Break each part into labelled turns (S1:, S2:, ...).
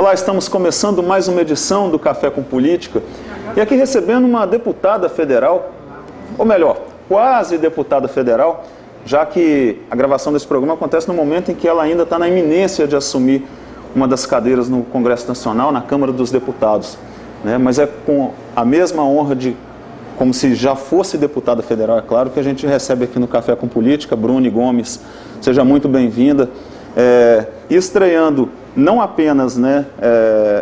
S1: Olá, estamos começando mais uma edição do Café com Política e aqui recebendo uma deputada federal, ou melhor, quase deputada federal, já que a gravação desse programa acontece no momento em que ela ainda está na iminência de assumir uma das cadeiras no Congresso Nacional, na Câmara dos Deputados, né? Mas é com a mesma honra de, como se já fosse deputada federal, é claro, que a gente recebe aqui no Café com Política, Bruni Gomes. Seja muito bem-vinda. E estreando não apenas, né,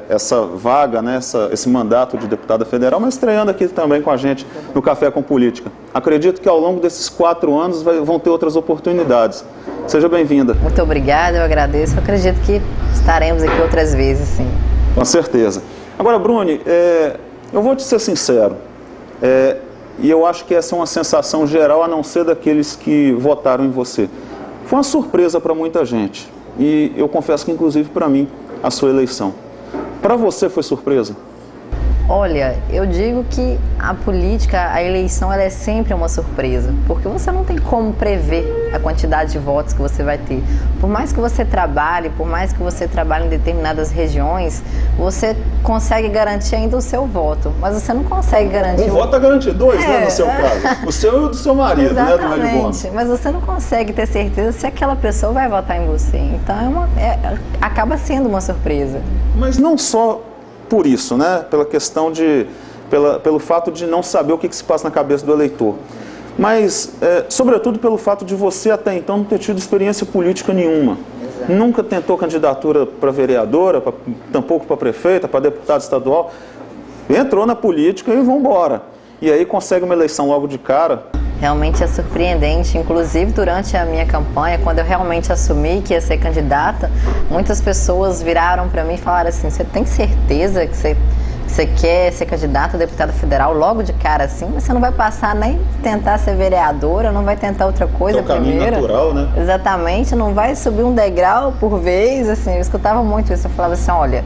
S1: essa vaga, né, esse mandato de deputada federal, mas estreando aqui também com a gente no Café com Política. Acredito que ao longo desses 4 anos vão ter outras oportunidades. Seja bem-vinda.
S2: Muito obrigada, eu agradeço. Eu acredito que estaremos aqui outras vezes, sim.
S1: Com certeza. Agora, Bruni, eu vou te ser sincero, e eu acho que essa é uma sensação geral, a não ser daqueles que votaram em você. Foi uma surpresa para muita gente. E eu confesso que, inclusive, para mim, a sua eleição. Para você foi surpresa?
S2: Olha, eu digo que a política, a eleição, ela é sempre uma surpresa, porque você não tem como prever a quantidade de votos que você vai ter. Por mais que você trabalhe, em determinadas regiões, você consegue garantir ainda o seu voto, mas você não consegue garantir...
S1: Um voto é garantido, 2, né, no seu caso. O seu e o do seu marido,
S2: exatamente,
S1: né, do Hélio Gomes.
S2: Mas você não consegue ter certeza se aquela pessoa vai votar em você. Então, acaba sendo uma surpresa.
S1: Mas não só por isso, né? Pela questão pelo fato de não saber o que se passa na cabeça do eleitor. Mas, sobretudo, pelo fato de você até então não ter tido experiência política nenhuma. Exato. Nunca tentou candidatura para vereadora, tampouco para prefeita, para deputado estadual. Entrou na política e vamos embora. E aí consegue uma eleição logo de cara.
S2: Realmente é surpreendente, inclusive durante a minha campanha, quando eu realmente assumi que ia ser candidata, muitas pessoas viraram para mim e falaram assim: você tem certeza que você quer ser candidata a deputada federal logo de cara assim? Você não vai passar nem tentar ser vereadora, não vai tentar outra coisa primeiro?
S1: É um caminho natural, né?
S2: Exatamente, não vai subir um degrau por vez, assim, eu escutava muito isso, eu falava assim, olha...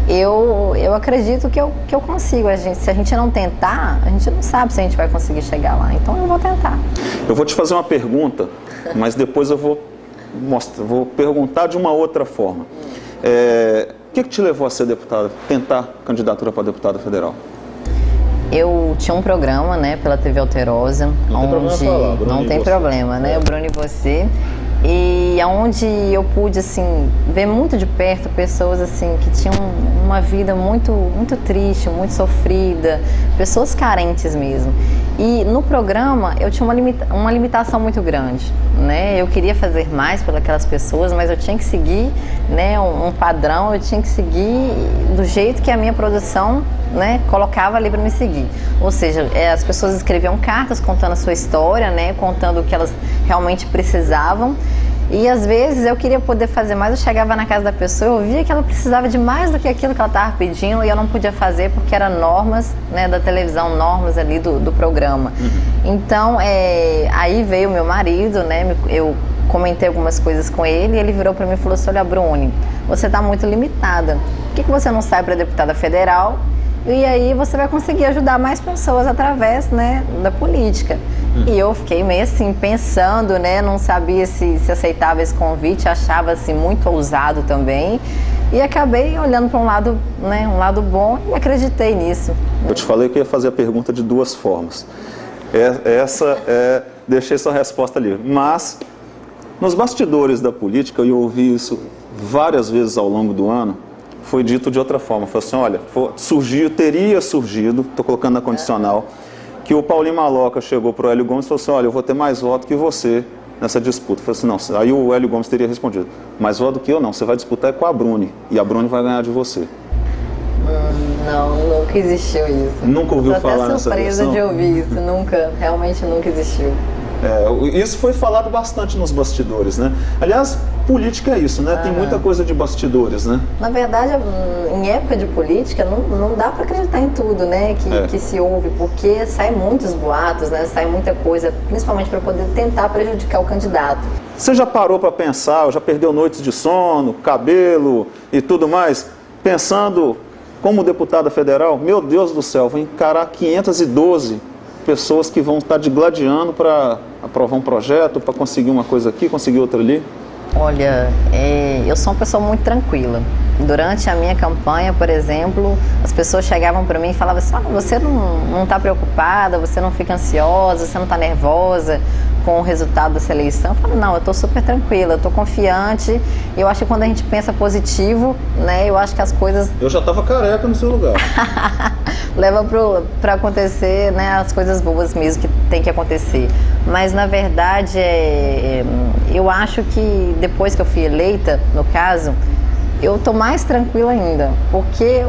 S2: Eu acredito que eu consigo. Se a gente não tentar, a gente não sabe se a gente vai conseguir chegar lá. Então eu vou tentar.
S1: Eu vou te fazer uma pergunta, mas depois eu vou perguntar de uma outra forma. O que te levou a ser deputada, tentar candidatura para deputada federal?
S2: Eu tinha um programa, né, pela TV Alterosa, não tem problema, né, o Bruno e você. E aonde eu pude, assim, ver muito de perto pessoas, assim, que tinham uma vida muito, muito triste, muito sofrida, pessoas carentes mesmo. E no programa eu tinha uma limitação muito grande, né? Eu queria fazer mais pelas pessoas, mas eu tinha que seguir, né, um padrão, eu tinha que seguir do jeito que a minha produção, né, colocava ali para me seguir. Ou seja, as pessoas escreviam cartas contando a sua história, né, contando o que elas realmente precisavam. E às vezes eu queria poder fazer mais, eu chegava na casa da pessoa, eu via que ela precisava de mais do que aquilo que ela estava pedindo e eu não podia fazer porque eram normas, né, da televisão, normas ali do programa. Então, aí veio meu marido, né, eu comentei algumas coisas com ele e ele virou para mim e falou assim: olha, Bruni, você está muito limitada, por que você não sai para deputada federal? E aí você vai conseguir ajudar mais pessoas através, né, da política. E eu fiquei meio assim, pensando, né, não sabia se aceitava esse convite, achava assim muito ousado também. E acabei olhando para um lado, né, um lado bom e acreditei nisso.
S1: Eu te falei que eu ia fazer a pergunta de 2 formas. Deixei sua resposta livre. Mas, nos bastidores da política, eu ouvi isso várias vezes ao longo do ano, foi dito de outra forma. Foi assim, olha, teria surgido, estou colocando na condicional, que o Paulinho Maloca chegou para o Hélio Gomes e falou assim, olha, eu vou ter mais voto que você nessa disputa. Eu falei assim, não. Aí o Hélio Gomes teria respondido, mais voto do que eu não, você vai disputar com a Bruni, e a Bruni vai ganhar de você.
S2: Não, nunca existiu isso.
S1: Nunca ouviu falar nessa
S2: surpresa de ouvir isso, realmente nunca existiu.
S1: Isso foi falado bastante nos bastidores, né? Aliás, política é isso, né? Tem muita coisa de bastidores, né?
S2: Na verdade, em época de política, não dá para acreditar em tudo, né? Que se ouve, porque sai muitos boatos, né? Sai muita coisa, principalmente para poder tentar prejudicar o candidato.
S1: Você já parou para pensar, já perdeu noites de sono, cabelo e tudo mais, pensando como deputada federal? Meu Deus do céu, vou encarar 512 pessoas que vão estar digladiando para aprovar um projeto, para conseguir uma coisa aqui, conseguir outra ali.
S2: Olha, eu sou uma pessoa muito tranquila. Durante a minha campanha, por exemplo, as pessoas chegavam para mim e falavam assim: você não está preocupada, você não fica ansiosa, você não está nervosa com o resultado dessa eleição? Eu falo: não, eu estou super tranquila, eu estou confiante. Eu acho que quando a gente pensa positivo, né, eu acho que as coisas...
S1: Eu já estava careca no seu lugar.
S2: Leva para acontecer, né, as coisas boas mesmo que tem que acontecer. Mas, na verdade, eu acho que depois que eu fui eleita, no caso, eu tô mais tranquila ainda, porque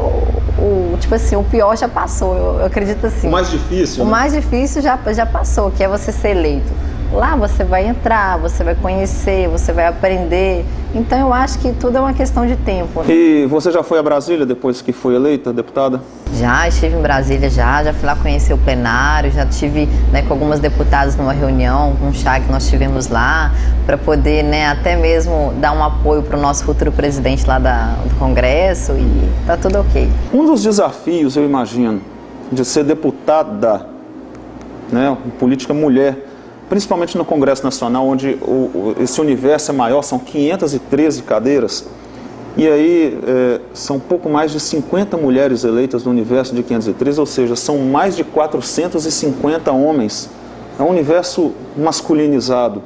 S2: tipo assim, o pior já passou, eu acredito assim.
S1: O mais difícil?
S2: O mais difícil já passou, que é você ser eleito. Lá você vai entrar, você vai conhecer, você vai aprender. Então eu acho que tudo é uma questão de tempo.
S1: E você já foi a Brasília depois que foi eleita, deputada?
S2: Já estive em Brasília, já fui lá conhecer o plenário, já estive, né, com algumas deputadas numa reunião, um chá que nós tivemos lá, para poder, né, até mesmo dar um apoio para o nosso futuro presidente lá do Congresso, e tá tudo ok.
S1: Um dos desafios, eu imagino, de ser deputada, né, política mulher, principalmente no Congresso Nacional, onde esse universo é maior, são 513 cadeiras, e aí são pouco mais de 50 mulheres eleitas no universo de 513, ou seja, são mais de 450 homens. É um universo masculinizado.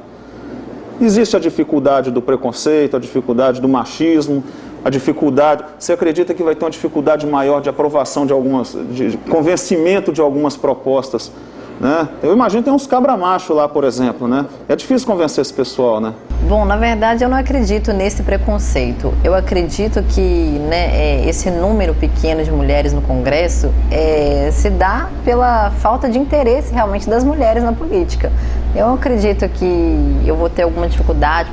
S1: Existe a dificuldade do preconceito, a dificuldade do machismo, a dificuldade... Você acredita que vai ter uma dificuldade maior de aprovação de algumas... de convencimento de algumas propostas, né? Eu imagino que tem uns cabra-macho lá, por exemplo, né? É difícil convencer esse pessoal, né?
S2: Bom, na verdade eu não acredito nesse preconceito. Eu acredito que, né, esse número pequeno de mulheres no Congresso se dá pela falta de interesse realmente das mulheres na política. Eu acredito que eu vou ter alguma dificuldade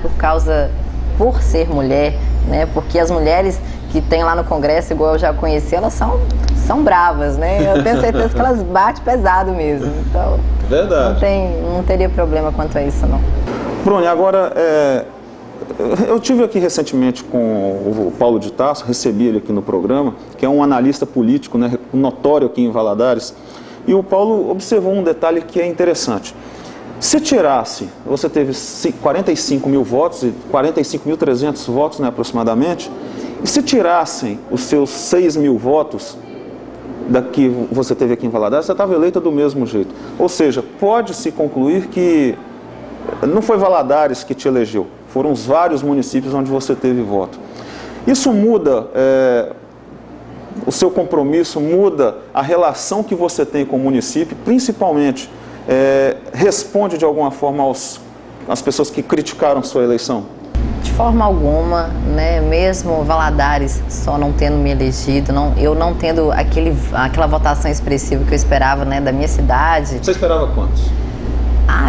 S2: por ser mulher, né? Porque as mulheres que tem lá no Congresso, igual eu já conheci, elas são bravas, né? Eu tenho certeza que elas batem pesado mesmo. Então,
S1: verdade.
S2: Não teria problema quanto a isso, não.
S1: Bruni, agora, eu tive aqui recentemente com o Paulo de Tarso, recebi ele aqui no programa, que é um analista político, né, notório aqui em Valadares, e o Paulo observou um detalhe que é interessante. Se tirasse, você teve 45 mil votos, 45.300 votos, né, aproximadamente, e se tirassem os seus 6 mil votos que você teve aqui em Valadares, você estava eleita do mesmo jeito. Ou seja, pode-se concluir que não foi Valadares que te elegeu, foram os vários municípios onde você teve voto. Isso muda o seu compromisso, muda a relação que você tem com o município, principalmente responde de alguma forma às pessoas que criticaram sua eleição?
S2: De forma alguma, né? Mesmo Valadares só não tendo me elegido, eu não tendo aquela votação expressiva que eu esperava, né, da minha cidade.
S1: Você esperava quantos?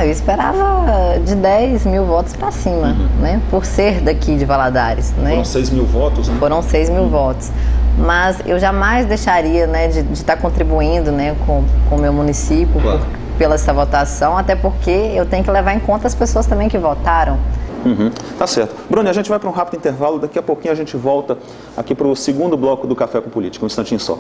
S2: Eu esperava de 10 mil votos para cima, né? Por ser daqui de Valadares, né?
S1: Foram 6 mil votos, né?
S2: Foram 6 mil votos. Mas eu jamais deixaria, né, de estar contribuindo, né, com o meu município, claro, pela essa votação, até porque eu tenho que levar em conta as pessoas também que votaram.
S1: Tá certo. Bruni, a gente vai para um rápido intervalo, daqui a pouquinho a gente volta aqui para o segundo bloco do Café com Política, um instantinho só.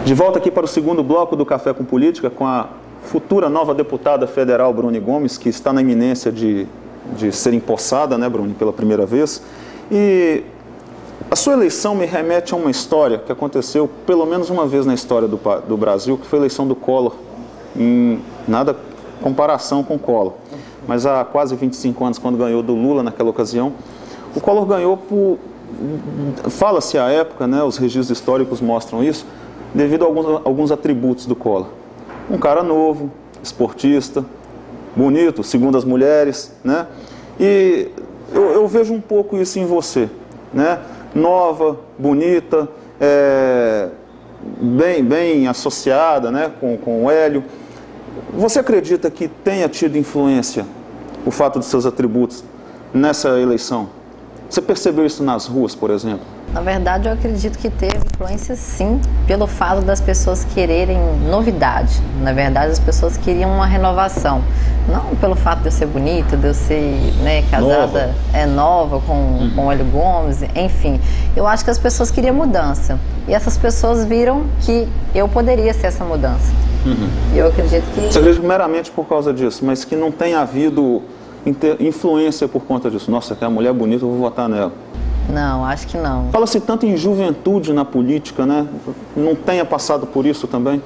S1: De volta aqui para o segundo bloco do Café com Política, com a futura nova deputada federal Bruni Gomes, que está na iminência de ser empossada, né, Bruni, pela primeira vez. E a sua eleição me remete a uma história que aconteceu pelo menos uma vez na história do Brasil, que foi a eleição do Collor, em nada comparação com o Collor. Mas há quase 25 anos, quando ganhou do Lula naquela ocasião, o Collor ganhou por... Fala-se à época, né, os registros históricos mostram isso, devido a alguns atributos do Collor. Um cara novo, esportista, bonito, segundo as mulheres, né? E eu vejo um pouco isso em você, né? Nova, bonita, bem associada, né, com o Hélio. Você acredita que tenha tido influência o fato de seus atributos nessa eleição? Você percebeu isso nas ruas, por exemplo?
S2: Na verdade, eu acredito que teve influência, sim, pelo fato das pessoas quererem novidade. Na verdade, as pessoas queriam uma renovação. Não pelo fato de eu ser bonita, de eu ser, né, casada, nova com o Hélio Gomes, enfim. Eu acho que as pessoas queriam mudança. E essas pessoas viram que eu poderia ser essa mudança. E eu acredito que...
S1: Você acredita meramente por causa disso, mas que não tenha havido influência por conta disso? Nossa, que a mulher é bonita, eu vou votar nela.
S2: Não, acho que não.
S1: Fala-se tanto em juventude na política, né? Não tenha passado por isso também?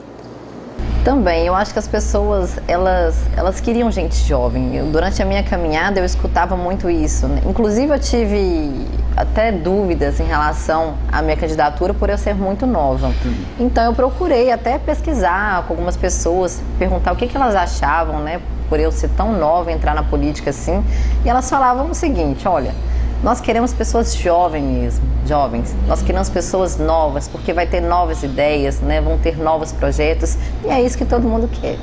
S2: Também, eu acho que as pessoas, elas queriam gente jovem. Durante a minha caminhada, eu escutava muito isso. Inclusive, eu tive até dúvidas em relação à minha candidatura por eu ser muito nova. Então, eu procurei até pesquisar com algumas pessoas, perguntar o que elas achavam, né? Por eu ser tão nova, entrar na política assim. E elas falavam o seguinte, olha... Nós queremos pessoas jovens. Nós queremos pessoas novas, porque vai ter novas ideias, né? Vão ter novos projetos, e é isso que todo mundo quer.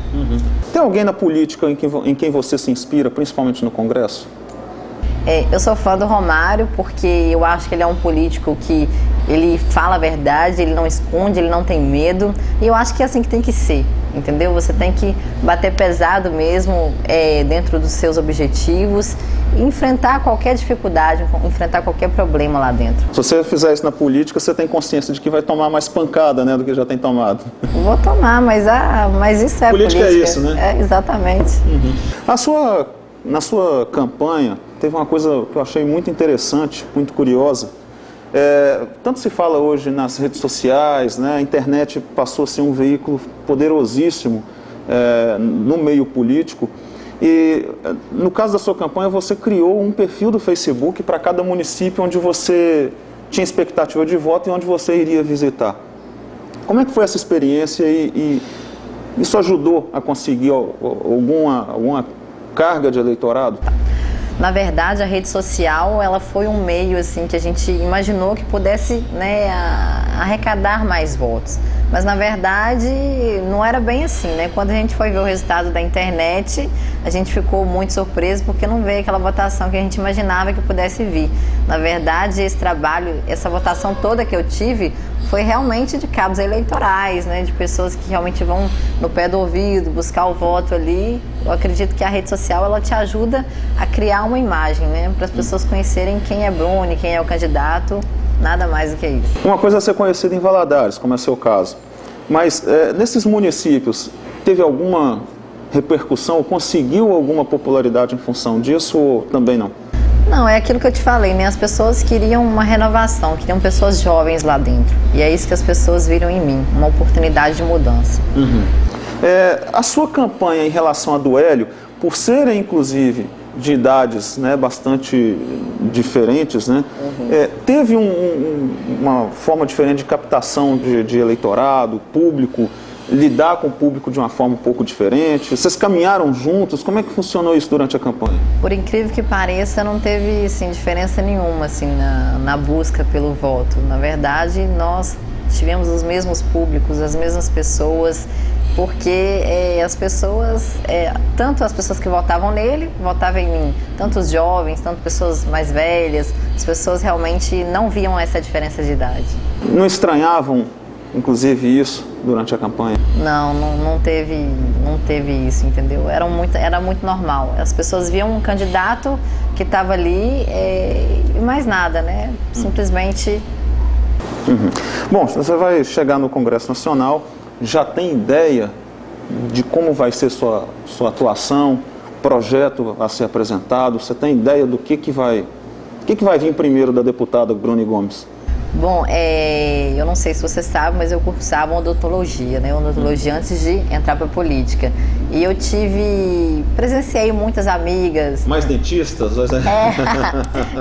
S1: Tem alguém na política em quem você se inspira, principalmente no Congresso?
S2: Eu sou fã do Romário, porque eu acho que ele é um político que ele fala a verdade, ele não esconde, ele não tem medo, e eu acho que é assim que tem que ser, entendeu? Você tem que bater pesado mesmo dentro dos seus objetivos, enfrentar qualquer dificuldade, enfrentar qualquer problema lá dentro.
S1: Se você fizer isso na política, você tem consciência de que vai tomar mais pancada, né, do que já tem tomado.
S2: Vou tomar, mas isso é política.
S1: Política é isso, né?
S2: Exatamente.
S1: Na sua campanha, teve uma coisa que eu achei muito interessante, muito curiosa. Tanto se fala hoje nas redes sociais, né? A internet passou a ser um veículo poderosíssimo no meio político. E no caso da sua campanha, você criou um perfil do Facebook para cada município onde você tinha expectativa de voto e onde você iria visitar. Como é que foi essa experiência e isso ajudou a conseguir alguma carga de eleitorado?
S2: Na verdade, a rede social, ela foi um meio assim que a gente imaginou que pudesse, né, arrecadar mais votos. Mas, na verdade, não era bem assim, né? Quando a gente foi ver o resultado da internet, a gente ficou muito surpreso porque não veio aquela votação que a gente imaginava que pudesse vir. Na verdade, esse trabalho, essa votação toda que eu tive, foi realmente de cabos eleitorais, né? De pessoas que realmente vão no pé do ouvido, buscar o voto ali. Eu acredito que a rede social, ela te ajuda a criar uma imagem, né? Para as pessoas conhecerem quem é Bruni, quem é o candidato, nada mais do que isso.
S1: Uma coisa é ser conhecida em Valadares, como é o seu caso. Mas nesses municípios, teve alguma repercussão, conseguiu alguma popularidade em função disso ou também não?
S2: Não, é aquilo que eu te falei, né? As pessoas queriam uma renovação, queriam pessoas jovens lá dentro. E é isso que as pessoas viram em mim, uma oportunidade de mudança.
S1: A sua campanha em relação a do Hélio, por serem inclusive de idades, né, bastante diferentes, né, teve uma forma diferente de captação de eleitorado, público, lidar com o público de uma forma um pouco diferente? Vocês caminharam juntos? Como é que funcionou isso durante a campanha?
S2: Por incrível que pareça, não teve assim, diferença nenhuma assim, na busca pelo voto. Na verdade, nós tivemos os mesmos públicos, as mesmas pessoas, porque as pessoas, tanto as pessoas que votavam nele, votavam em mim, tanto os jovens, tanto pessoas mais velhas, as pessoas realmente não viam essa diferença de idade.
S1: Não estranhavam, inclusive, isso durante a campanha?
S2: Não teve isso, entendeu? Era muito normal. As pessoas viam um candidato que estava ali e mais nada, né? Simplesmente...
S1: Bom, você vai chegar no Congresso Nacional, já tem ideia de como vai ser sua atuação, projeto a ser apresentado? Você tem ideia do que vai vir primeiro da deputada Bruni Gomes?
S2: Bom, eu não sei se você sabe, mas eu cursava odontologia, né? Odontologia antes de entrar para a política. E eu presenciei muitas amigas.
S1: Mais dentistas?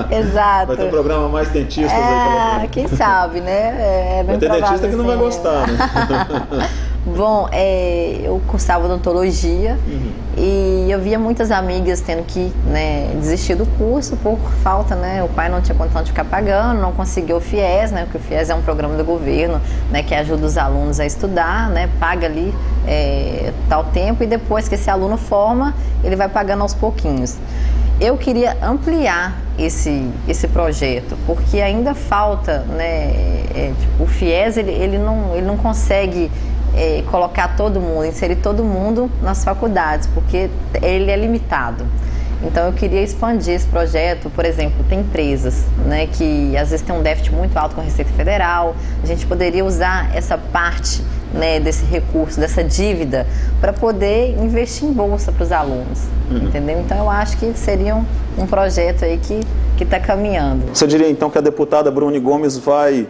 S2: Exato.
S1: Vai ter um programa mais dentistas aí.
S2: Quem sabe, né?
S1: Vai ter dentista que não vai gostar, né?
S2: Bom, eu cursava odontologia e eu via muitas amigas tendo que, né, desistir do curso por falta, né? O pai não tinha condição de ficar pagando, não conseguiu o FIES, né? Porque o FIES é um programa do governo, né, que ajuda os alunos a estudar, né? Paga ali tal tempo e depois que esse aluno forma, ele vai pagando aos pouquinhos. Eu queria ampliar esse projeto, porque ainda falta, né? Tipo, o FIES ele não consegue colocar todo mundo, inserir todo mundo nas faculdades, porque ele é limitado. Então eu queria expandir esse projeto. Por exemplo, tem empresas, né, que às vezes tem um déficit muito alto com a Receita Federal. A gente poderia usar essa parte, né, desse recurso, dessa dívida, para poder investir em bolsa para os alunos, entendeu? Então eu acho que seria um projeto aí que está caminhando.
S1: Você diria então que a deputada Bruni Gomes vai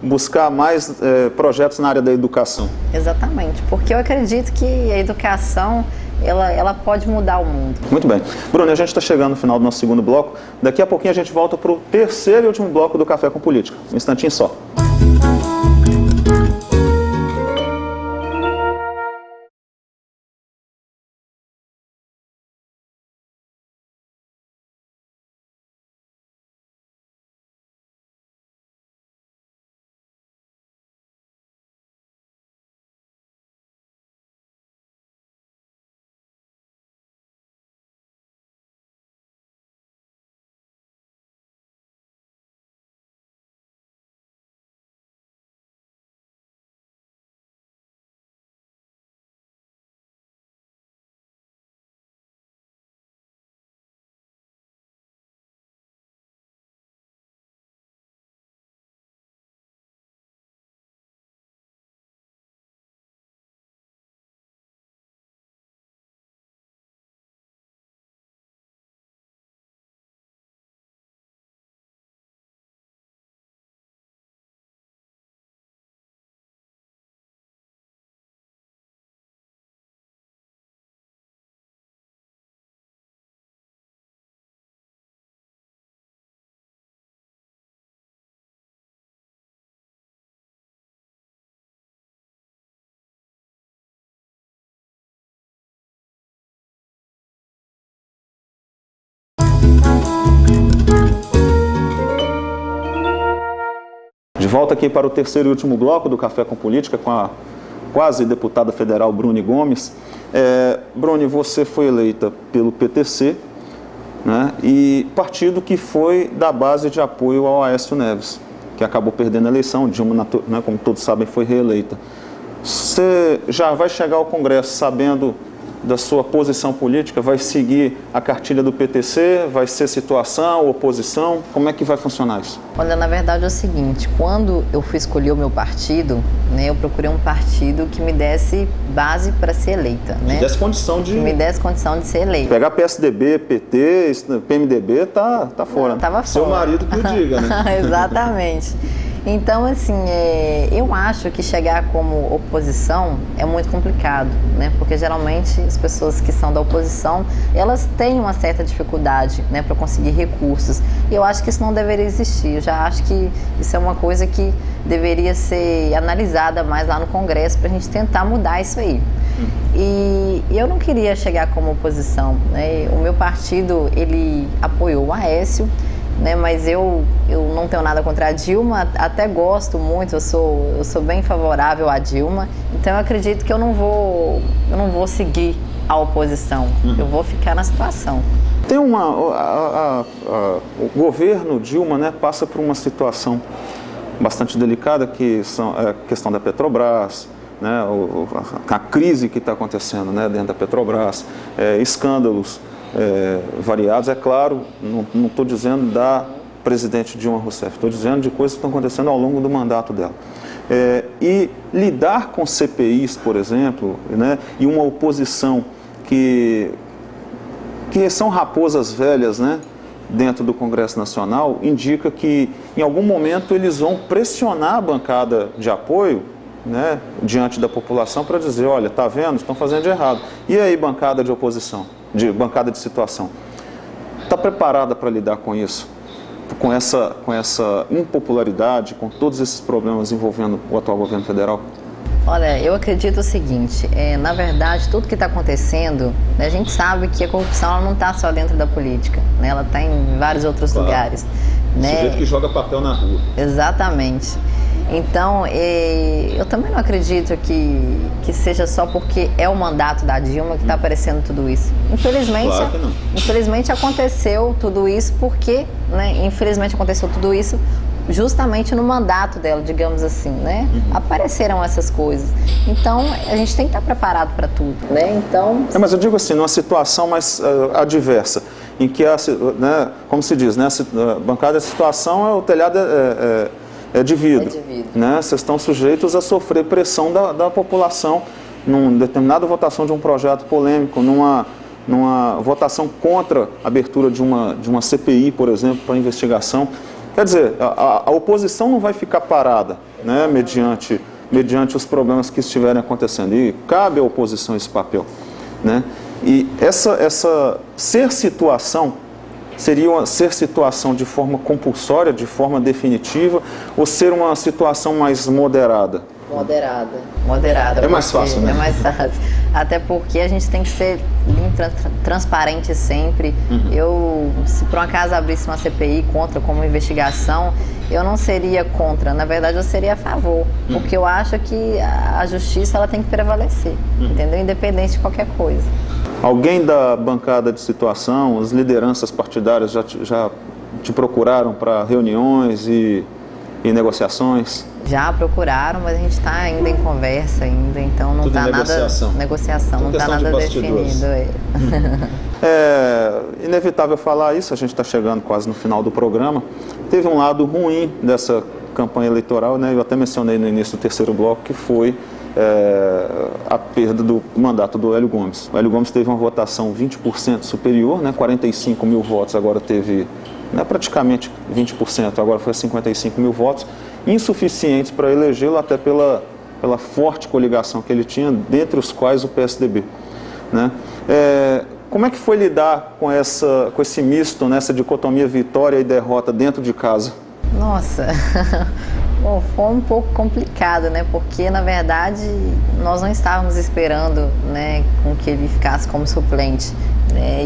S1: buscar mais projetos na área da educação?
S2: Exatamente, porque eu acredito que a educação ela pode mudar o mundo.
S1: Muito bem. Bruni, a gente está chegando no final do nosso segundo bloco. Daqui a pouquinho a gente volta para o terceiro e último bloco do Café com Política. Um instantinho só. De volta aqui para o terceiro e último bloco do Café com Política com a quase deputada federal Bruni Gomes. Bruni, você foi eleita pelo PTC, né, e partido que foi da base de apoio ao Aécio Neves, que acabou perdendo a eleição. Dilma, né, como todos sabem, foi reeleita. Você já vai chegar ao Congresso sabendo da sua posição política? Vai seguir a cartilha do PTC? Vai ser situação, oposição? Como é que vai funcionar isso?
S2: Olha, na verdade é o seguinte, quando eu fui escolher o meu partido, né, eu procurei um partido que me desse base para ser eleita, né?
S1: Me desse condição de...
S2: Me desse condição de ser eleita.
S1: Pegar PSDB, PT, PMDB, tá fora.
S2: Não, tava fora.
S1: Seu marido que o diga, né?
S2: Exatamente. Então, assim, eu acho que chegar como oposição é muito complicado, né? Porque geralmente as pessoas que são da oposição, elas têm uma certa dificuldade, né, para conseguir recursos. E eu acho que isso não deveria existir. Eu já acho que isso é uma coisa que deveria ser analisada mais lá no Congresso para a gente tentar mudar isso aí. E eu não queria chegar como oposição, né? O meu partido, ele apoiou o Aécio, né, mas eu não tenho nada contra a Dilma, até gosto muito, eu sou bem favorável à Dilma, então eu acredito que eu não vou seguir a oposição, eu vou ficar na situação.
S1: Tem o governo Dilma, né, passa por uma situação bastante delicada, que são a questão da Petrobras, né, a crise que está acontecendo, né, dentro da Petrobras, escândalos variados, é claro, não estou dizendo da presidente Dilma Rousseff, estou dizendo de coisas que estão acontecendo ao longo do mandato dela. E lidar com CPIs, por exemplo, né, e uma oposição que são raposas velhas, né, dentro do Congresso Nacional, indica que em algum momento eles vão pressionar a bancada de apoio, né, diante da população para dizer, olha, tá vendo, estão fazendo de errado. E aí, bancada de oposição, bancada de situação, está preparada para lidar com isso? Com essa impopularidade, com todos esses problemas envolvendo o atual governo federal?
S2: Olha, eu acredito o seguinte, na verdade, tudo que está acontecendo, a gente sabe que a corrupção ela não está só dentro da política, né? Ela está em vários outros lugares.
S1: O
S2: né?
S1: sujeito que joga papel na rua.
S2: Exatamente. Então, eu também não acredito que seja só porque é o mandato da Dilma que está aparecendo tudo isso. Infelizmente,
S1: claro que não.
S2: Infelizmente aconteceu tudo isso porque, né? Infelizmente aconteceu tudo isso justamente no mandato dela, digamos assim, né? Apareceram essas coisas. Então, a gente tem que estar preparado para tudo, né? Então...
S1: mas eu digo assim, numa situação mais adversa, em que, né, como se diz, né, a bancada de situação, o telhado é de vidro. Né? Vocês estão sujeitos a sofrer pressão da população numa determinada votação de um projeto polêmico, numa votação contra a abertura de uma CPI, por exemplo, para investigação. Quer dizer, a oposição não vai ficar parada, né, mediante os problemas que estiverem acontecendo. E cabe à oposição esse papel. Né? E essa ser situação seria ser situação de forma compulsória, de forma definitiva, ou ser uma situação mais moderada?
S2: Moderada.
S1: É mais fácil, né?
S2: É mais fácil. Até porque a gente tem que ser transparente sempre. Se por um acaso abrisse uma CPI contra como investigação, eu não seria contra. Na verdade, eu seria a favor. Porque eu acho que a justiça ela tem que prevalecer, entendeu? Independente de qualquer coisa.
S1: Alguém da bancada de situação, as lideranças partidárias já te procuraram para reuniões e negociações?
S2: Já procuraram, mas a gente está ainda em conversa ainda, então não está nada... Negociação, não está nada definido.
S1: É inevitável falar isso, a gente está chegando quase no final do programa. Teve um lado ruim dessa campanha eleitoral, né? Eu até mencionei no início do terceiro bloco, que foi a perda do mandato do Hélio Gomes. O Hélio Gomes teve uma votação 20% superior, né? 45 mil votos, agora teve praticamente 20%, agora foi 55 mil votos, insuficientes para elegê-lo, até pela forte coligação que ele tinha, dentre os quais o PSDB. Né? Como é que foi lidar com esse misto, essa dicotomia vitória e derrota dentro de casa?
S2: Nossa, bom, foi um pouco complicado, né? Porque, na verdade, nós não estávamos esperando, né, com que ele ficasse como suplente. Né?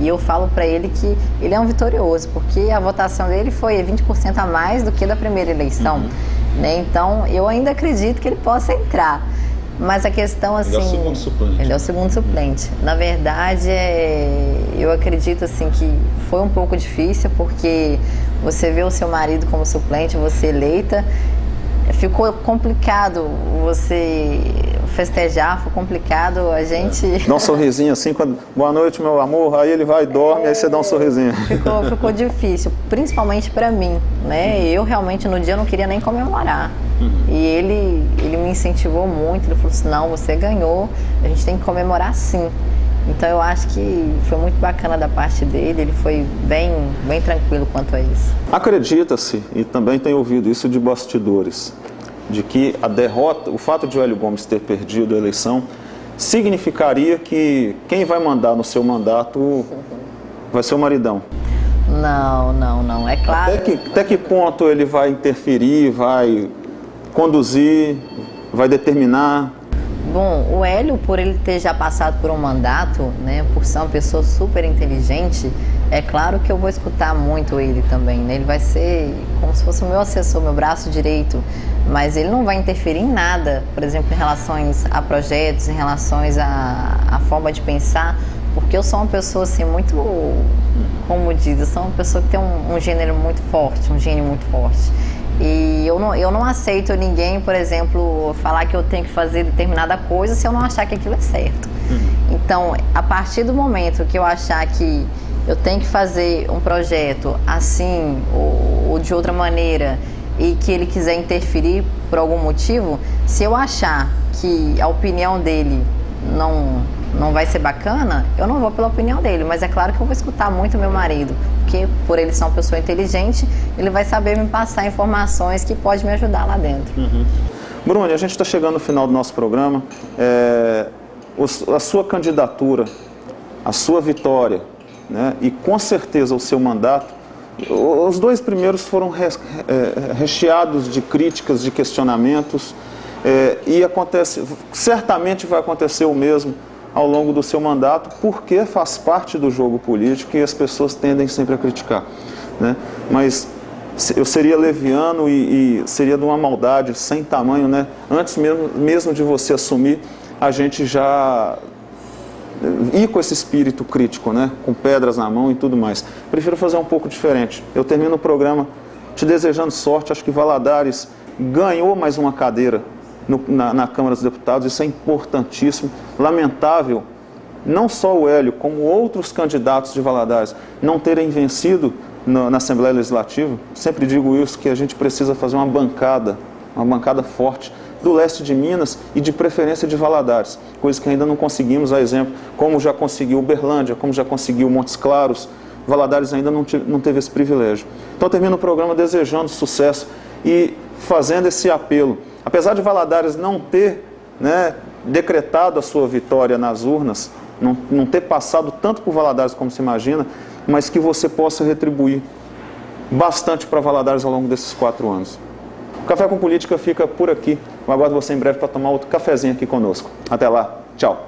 S2: E eu falo para ele que ele é um vitorioso, porque a votação dele foi 20% a mais do que da primeira eleição. Né? Então, eu ainda acredito que ele possa entrar. Mas a questão, assim...
S1: Ele é o segundo suplente.
S2: Ele é o segundo suplente. Na verdade, eu acredito, assim, que foi um pouco difícil, porque você vê o seu marido como suplente, você eleita, ficou complicado você festejar, foi complicado a gente...
S1: Dá um sorrisinho assim, boa noite, meu amor, aí ele vai e dorme, aí você dá um sorrisinho.
S2: Ficou difícil, principalmente para mim, né? Eu realmente no dia não queria nem comemorar. E ele me incentivou muito, ele falou assim, não, você ganhou, a gente tem que comemorar sim. Então eu acho que foi muito bacana da parte dele, ele foi bem tranquilo quanto a isso.
S1: Acredita-se, e também tenho ouvido isso de bastidores, de que a derrota, o fato de o Hélio Gomes ter perdido a eleição, significaria que quem vai mandar no seu mandato vai ser o maridão.
S2: Não, é claro.
S1: Até que ponto ele vai interferir, vai conduzir, vai determinar?
S2: Bom, o Hélio, por ele ter já passado por um mandato, né, por ser uma pessoa super inteligente, é claro que eu vou escutar muito ele também, né? Ele vai ser como se fosse o meu assessor, meu braço direito, mas ele não vai interferir em nada, por exemplo, em relação a projetos, em relação à forma de pensar, porque eu sou uma pessoa assim muito, como diz, eu sou uma pessoa que tem um gênio muito forte. E eu não aceito ninguém, por exemplo, falar que eu tenho que fazer determinada coisa se eu não achar que aquilo é certo. Então, a partir do momento que eu achar que eu tenho que fazer um projeto assim ou de outra maneira e que ele quiser interferir por algum motivo, se eu achar que a opinião dele não vai ser bacana, eu não vou pela opinião dele, mas é claro que eu vou escutar muito meu marido, porque por ele ser uma pessoa inteligente, ele vai saber me passar informações que pode me ajudar lá dentro.
S1: Bruni, a gente está chegando no final do nosso programa. A sua candidatura, a sua vitória, né, e com certeza o seu mandato, os dois primeiros foram recheados de críticas, de questionamentos, E certamente vai acontecer o mesmo ao longo do seu mandato, porque faz parte do jogo político e as pessoas tendem sempre a criticar, né? Mas eu seria leviano e seria de uma maldade sem tamanho, né? Antes mesmo de você assumir, a gente já ir com esse espírito crítico, né? Com pedras na mão e tudo mais. Prefiro fazer um pouco diferente. Eu termino o programa te desejando sorte. Acho que Valadares ganhou mais uma cadeira na Câmara dos Deputados. Isso é importantíssimo. Lamentável, não só o Hélio, como outros candidatos de Valadares não terem vencido na Assembleia Legislativa. Sempre digo isso, que a gente precisa fazer uma bancada forte do leste de Minas e de preferência de Valadares, coisa que ainda não conseguimos, a exemplo, como já conseguiu Uberlândia, como já conseguiu Montes Claros. Valadares ainda não teve esse privilégio. Então eu termino o programa desejando sucesso e fazendo esse apelo. Apesar de Valadares não ter, né, decretado a sua vitória nas urnas, não ter passado tanto por Valadares como se imagina, mas que você possa retribuir bastante para Valadares ao longo desses 4 anos. O Café com Política fica por aqui. Eu aguardo você em breve para tomar outro cafezinho aqui conosco. Até lá. Tchau.